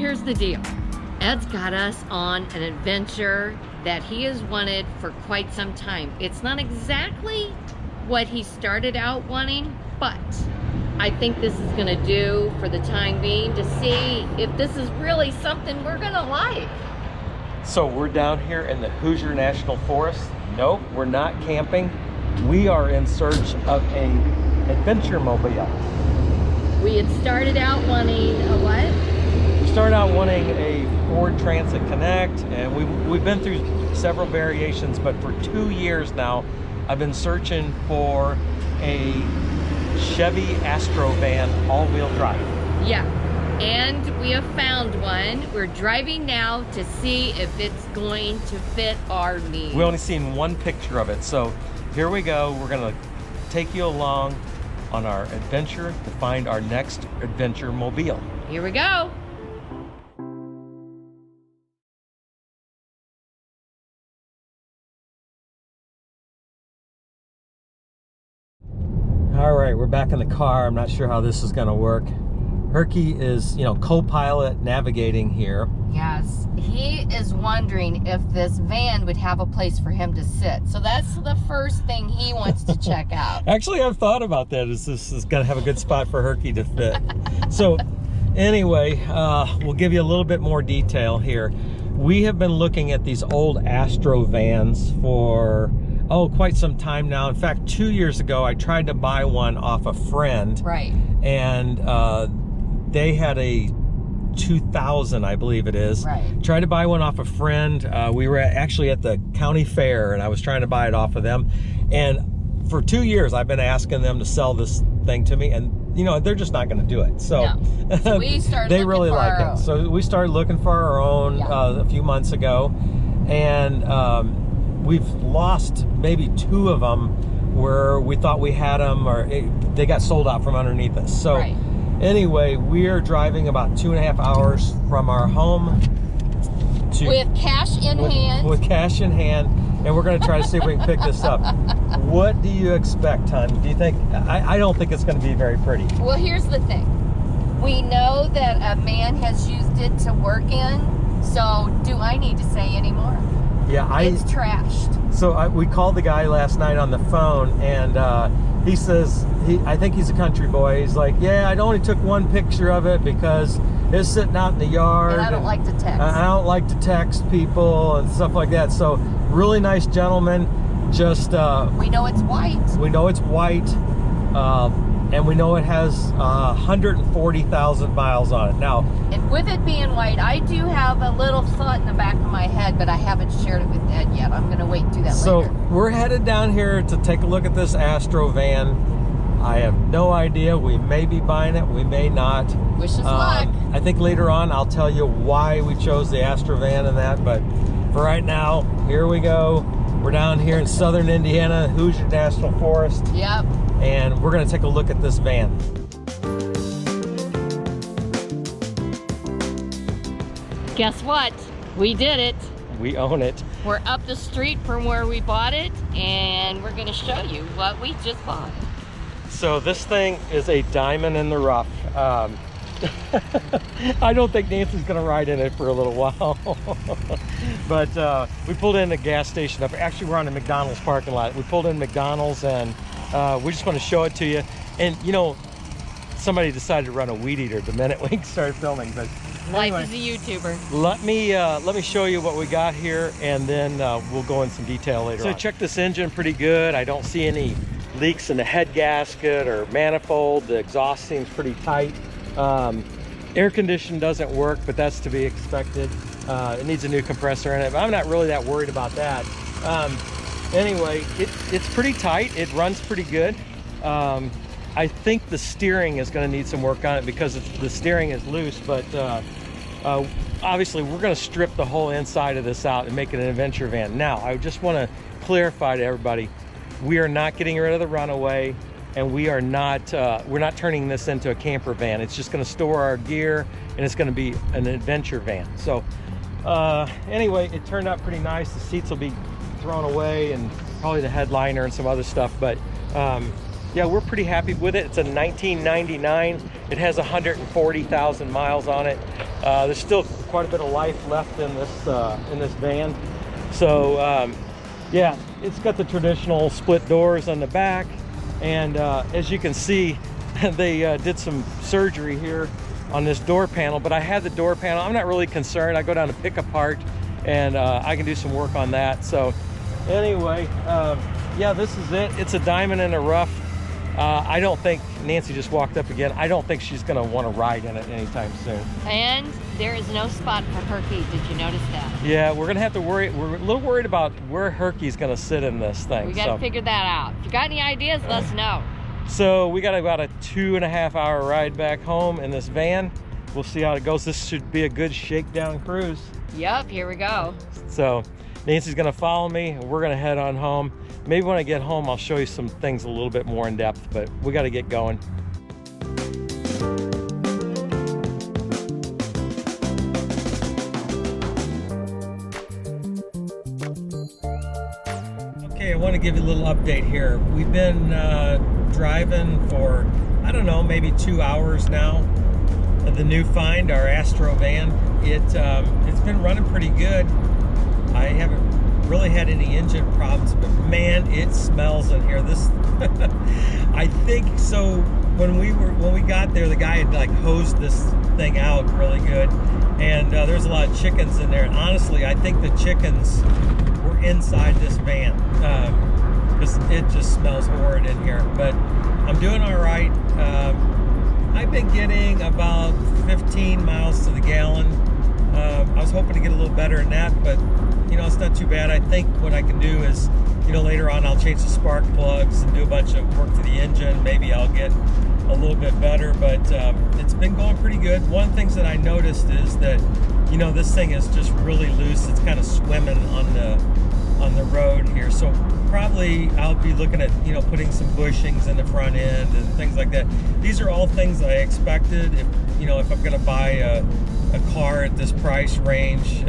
Here's the deal. Ed's got us on an adventure that he has wanted for quite some time. It's not exactly what he started out wanting, but I think this is gonna do for the time being to see if this is really something we're gonna like. So we're down here in the Hoosier National Forest. Nope, we're not camping. We are in search of a adventure mobile. We had started out wanting a what? We started out wanting a Ford Transit Connect, and we've been through several variations, but for 2 years now, I've been searching for a Chevy Astro van all-wheel drive. Yeah, and we have found one. We're driving now to see if it's going to fit our needs. We only seen one picture of it, so here we go. We're gonna take you along on our adventure to find our next adventure mobile. Here we go. All right, we're back in the car. I'm not sure how this is gonna work. Herky is, co-pilot navigating here. Yes, he is wondering if this van would have a place for him to sit. So that's the first thing he wants to check out. Actually, I've thought about that. Is this is gonna have a good spot for Herky to fit? So anyway, we'll give you a little bit more detail here. We have been looking at these old Astro vans for quite some time now. In fact, 2 years ago, I tried to buy one off a friend. Right. And they had a 2000, I believe it is. Right. Tried to buy one off a friend. We were actually at the county fair, and I was trying to buy it off of them. And for 2 years, I've been asking them to sell this thing to me, and they're just not going to do it. So, no. So we started they really for like our it. own. So we started looking for our own a few months ago, and we've lost maybe 2 of them where we thought we had them, or they got sold out from underneath us. So right. Anyway, we are driving about 2.5 hours from our home to with cash in hand. With cash in hand, and we're going to try to see if we can pick this up. What do you expect, hon? Do you think? I don't think it's going to be very pretty. Well, here's the thing. We know that a man has used it to work in, so do I need to say any more? Yeah, it's trashed. So we called the guy last night on the phone, and he says, I think he's a country boy. He's like, yeah, I only took one picture of it because it's sitting out in the yard. And I don't like to text. I don't like to text people and stuff like that. So really nice gentleman. Just we know it's white. We know it's white, and we know it has 140,000 miles on it. Now, and with it being white, I do have a little thought in the back of my head, but I haven't shared it with Ed yet. I'm going to wait and do that later. So we're headed down here to take a look at this Astro van. I have no idea. We may be buying it. We may not. Wish us luck. I think later on I'll tell you why we chose the Astro van and that. But for right now, here we go. We're down here in southern Indiana, Hoosier National Forest. Yep. And we're going to take a look at this van. Guess what? We did it. We own it. We're up the street from where we bought it, and we're going to show you what we just bought. So this thing is a diamond in the rough. I don't think Nancy's going to ride in it for a little while. But we pulled in a gas station up. Actually, we're on the McDonald's parking lot. We pulled in McDonald's, and we just want to show it to you. And somebody decided to run a weed eater the minute we started filming. But Life anyway, is a YouTuber. let me show you what we got here, and then we'll go in some detail later on. So check this engine pretty good. I don't see any leaks in the head gasket or manifold. The exhaust seems pretty tight. Air condition doesn't work, but that's to be expected. It needs a new compressor in it, but I'm not really that worried about that. Anyway, it's pretty tight. It runs pretty good. I think the steering is going to need some work on it because the steering is loose, but obviously we're going to strip the whole inside of this out and make it an adventure van. Now, I just want to clarify to everybody, we are not getting rid of the Runaway, and we're not turning this into a camper van. It's just going to store our gear, and it's going to be an adventure van. So anyway, it turned out pretty nice. The seats will be thrown away, and probably the headliner and some other stuff, but yeah, we're pretty happy with it. It's a 1999 It has 140,000 miles on it. There's still quite a bit of life left in this van. So yeah, it's got the traditional split doors on the back, and as you can see, they did some surgery here on this door panel, but I had the door panel. I'm not really concerned. I go down to pick apart, and I can do some work on that. So anyway, yeah, this is it. It's a diamond in the rough. I don't think, Nancy just walked up again, I don't think she's gonna want to ride in it anytime soon. And there is no spot for Herky. Did you notice that? Yeah, we're gonna have to worry. We're a little worried about where Herky's gonna sit in this thing. We gotta figure that out. If you got any ideas, let us know. So we got about a 2.5 hour ride back home in this van. We'll see how it goes. This should be a good shakedown cruise. Yep, here we go. So Nancy's gonna follow me, and we're gonna head on home. Maybe when I get home, I'll show you some things a little bit more in depth, but we got to get going. Okay, I want to give you a little update here. We've been driving for, I don't know, maybe 2 hours now. The new find, our Astro van, it's been running pretty good. I haven't really had any engine problems, but man, it smells in here. This I think so. When we got there, the guy had like hosed this thing out really good, and there's a lot of chickens in there. And honestly, I think the chickens were inside this van because it just smells horrid in here. But I'm doing all right. I've been getting about 15 miles to the gallon. I was hoping to get a little better than that, but you know, it's not too bad. I think what I can do is, you know, later on I'll change the spark plugs and do a bunch of work to the engine. Maybe I'll get a little bit better, but it's been going pretty good. One of the things that I noticed is that, you know, this thing is just really loose. It's kind of swimming on the road here. So probably I'll be looking at, you know, putting some bushings in the front end and things like that. These are all things I expected. If, you know, if I'm going to buy a car at this price range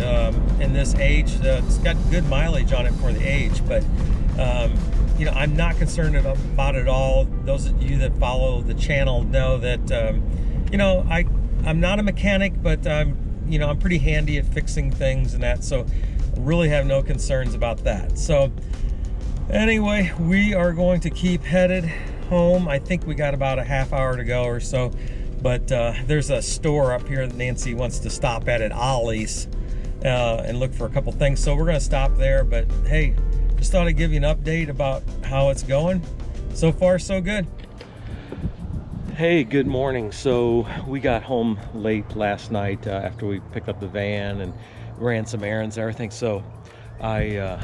in this age, it's got good mileage on it for the age, but you know, I'm not concerned about it all. Those of you that follow the channel know that you know, I'm not a mechanic, but you know, I'm pretty handy at fixing things and that, so I really have no concerns about that. So anyway, we are going to keep headed home. I think we got about a half hour to go or so. But there's a store up here that Nancy wants to stop at Ollie's and look for a couple things. So we're going to stop there. But hey, just thought I'd give you an update about how it's going. So far, so good. Hey, good morning. So we got home late last night after we picked up the van and ran some errands and everything. So I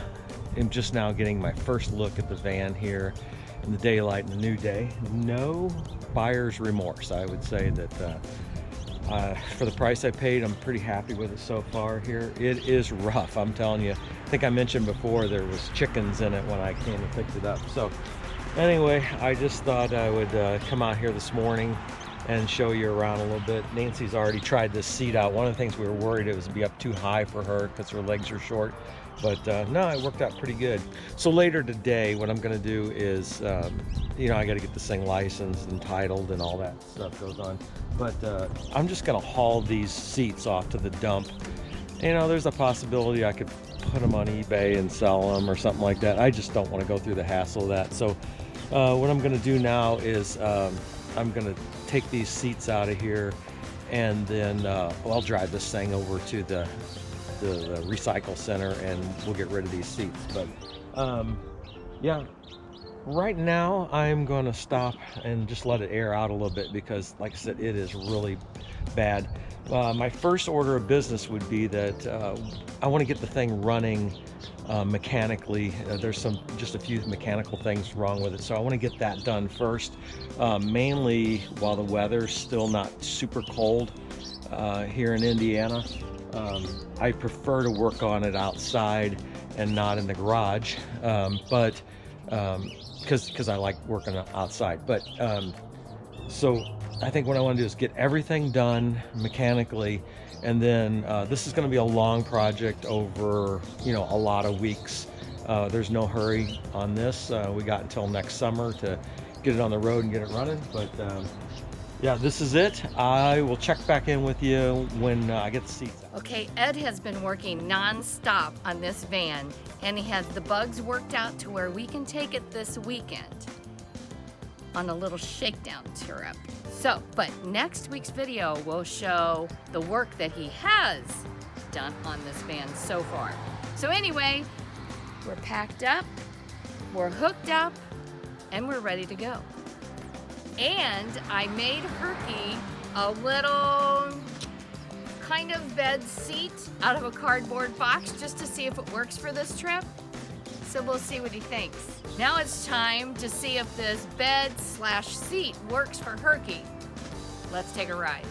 am just now getting my first look at the van here in the daylight in the new day. No buyer's remorse. I would say that for the price I paid, I'm pretty happy with it so far here. It is rough, I'm telling you. I think I mentioned before there was chickens in it when I came and picked it up. So anyway, I just thought I would come out here this morning and show you around a little bit. Nancy's already tried this seat out. One of the things we were worried it was be up too high for her because her legs are short. But no, it worked out pretty good. So later today, what I'm gonna do is, you know, I gotta get this thing licensed and titled and all that stuff goes on. But I'm just gonna haul these seats off to the dump. You know, there's a possibility I could put them on eBay and sell them or something like that. I just don't wanna go through the hassle of that. So what I'm gonna do now is I'm gonna take these seats out of here, and then I'll drive this thing over to the recycle center and we'll get rid of these seats. But yeah, right now I'm gonna stop and just let it air out a little bit because, like I said, it is really bad. My first order of business would be that I want to get the thing running mechanically. There's just a few mechanical things wrong with it, so I want to get that done first, mainly while the weather's still not super cold here in Indiana. I prefer to work on it outside and not in the garage, but because I like working outside. But so I think what I want to do is get everything done mechanically, and then this is going to be a long project over, you know, a lot of weeks. There's no hurry on this. We got until next summer to get it on the road and get it running, but Yeah, this is it. I will check back in with you when I get the seats out. Okay, Ed has been working non-stop on this van, and he has the bugs worked out to where we can take it this weekend on a little shakedown trip. So, but next week's video will show the work that he has done on this van so far. So anyway, we're packed up, we're hooked up, and we're ready to go. And I made Herky a little kind of bed seat out of a cardboard box just to see if it works for this trip. So we'll see what he thinks. Now it's time to see if this bed/seat works for Herky. Let's take a ride.